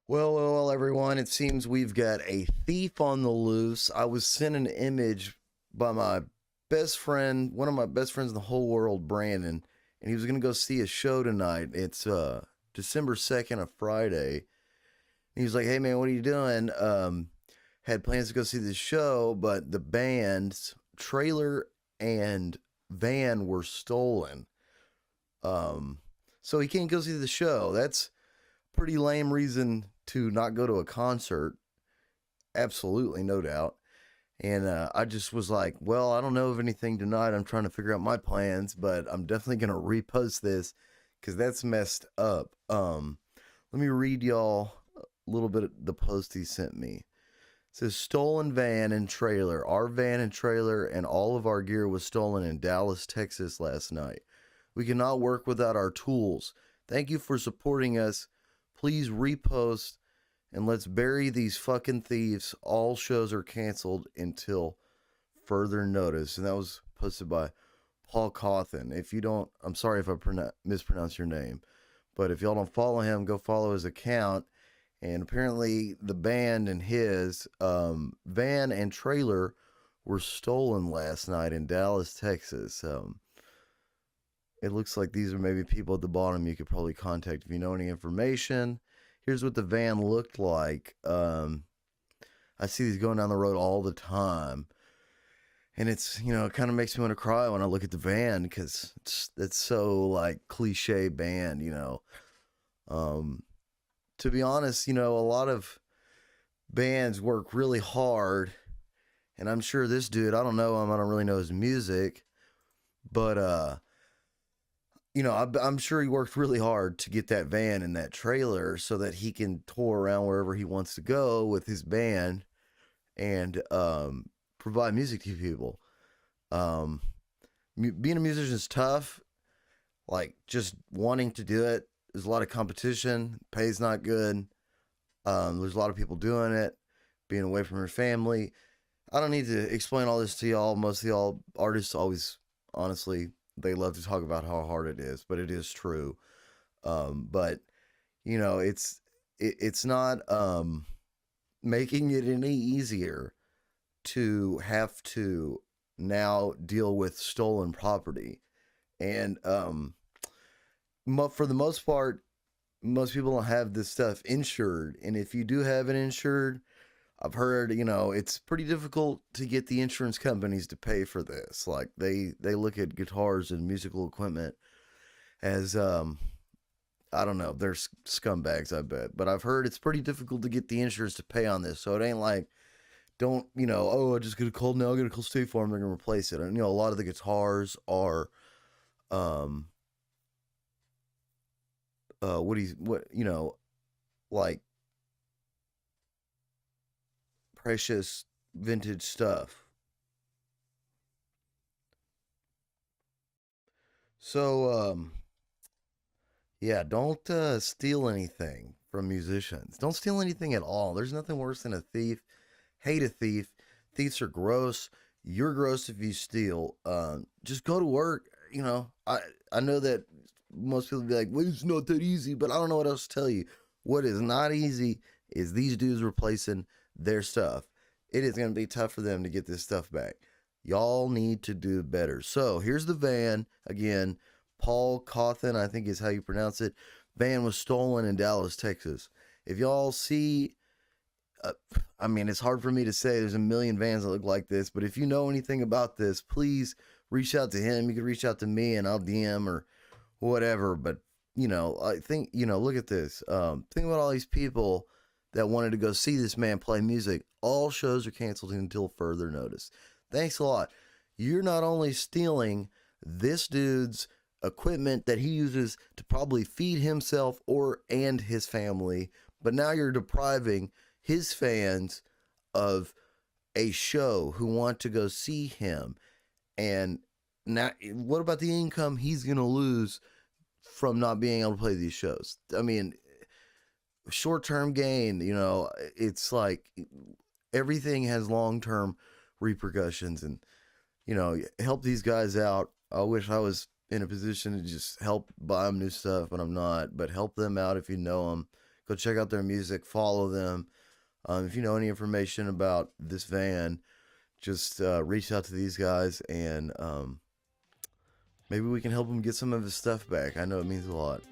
Well, everyone. It seems we've got a thief on the loose. I was sent an image by my best friend, one of my best friends in the whole world, Brandon, and he was going to go see a show tonight. It's December 2nd, a Friday. And he was like, "Hey man, what are you doing?" Had plans to go see this show, but the band's trailer and van were stolen. Um, so he can't go see the show. That's pretty lame reason to not go to a concert. Absolutely, no doubt. And I just was like, well, I don't know of anything tonight. I'm trying to figure out my plans, but I'm definitely going to repost this because that's messed up. Let me read y'all a little bit of the post he sent me. It says, stolen van and trailer. Our van and trailer and all of our gear was stolen in Dallas, Texas last night. We cannot work without our tools. Thank you for supporting us. Please repost and let's bury these fucking thieves. All shows are canceled until further notice. And that was posted by Paul Cawthon. If you don't, I'm sorry if I mispronounce your name, but if y'all don't follow him, go follow his account. And apparently, the band and his van and trailer were stolen last night in Dallas, Texas. It looks like these are maybe people at the bottom you could probably contact if you know any information. Here's what the van looked like. I see these going down the road all the time. And it's, it kind of makes me want to cry when I look at the van because it's so like cliche band. To be honest, a lot of bands work really hard. And I'm sure this dude, I don't know him, I don't really know his music. But I'm sure he worked really hard to get that van and that trailer so that he can tour around wherever he wants to go with his band and provide music to people. Um, Being a musician is tough. Like just wanting to do it, there's a lot of competition. Pay's not good. There's a lot of people doing it. Being away from your family. I don't need to explain all this to y'all. Most of y'all artists always, honestly, they love to talk about how hard it is, but it is true. But it's not making it any easier to have to now deal with stolen property, and for the most part, most people don't have this stuff insured, and if you do have it insured, I've heard, it's pretty difficult to get the insurance companies to pay for this. Like they look at guitars and musical equipment as I don't know, they're scumbags, I bet. But I've heard it's pretty difficult to get the insurance to pay on this. So it ain't like don't, oh, I just get a call now, I got to call State Farm, they're gonna replace it. And a lot of the guitars are um like precious vintage stuff. So, yeah, don't steal anything from musicians. Don't steal anything at all. There's nothing worse than a thief. Hate a thief. Thieves are gross. You're gross if you steal. Just go to work. I know that most people be like, well, it's not that easy, but I don't know what else to tell you. What is not easy is these dudes replacing their stuff. It is going to be tough for them to get this stuff back. Y'all need to do better. So here's the van again. Paul Cawthon, I think is how you pronounce it. Van was stolen in Dallas, Texas. If y'all see, it's hard for me to say. There's a million vans that look like this, but if you know anything about this, please reach out to him. You can reach out to me, and I'll DM or whatever. But I think look at this. Think about all these people that wanted to go see this man play music. All shows are canceled until further notice. Thanks a lot. You're not only stealing this dude's equipment that he uses to probably feed himself and his family, but now you're depriving his fans of a show who want to go see him. And now, what about the income he's going to lose from not being able to play these shows? I mean, short-term gain, it's like everything has long-term repercussions, and help these guys out. I wish I was in a position to just help buy them new stuff, but I'm not. But help them out if you know them. Go check out their music, follow them. If you know any information about this van, just reach out to these guys, and maybe we can help him get some of his stuff back. I know it means a lot.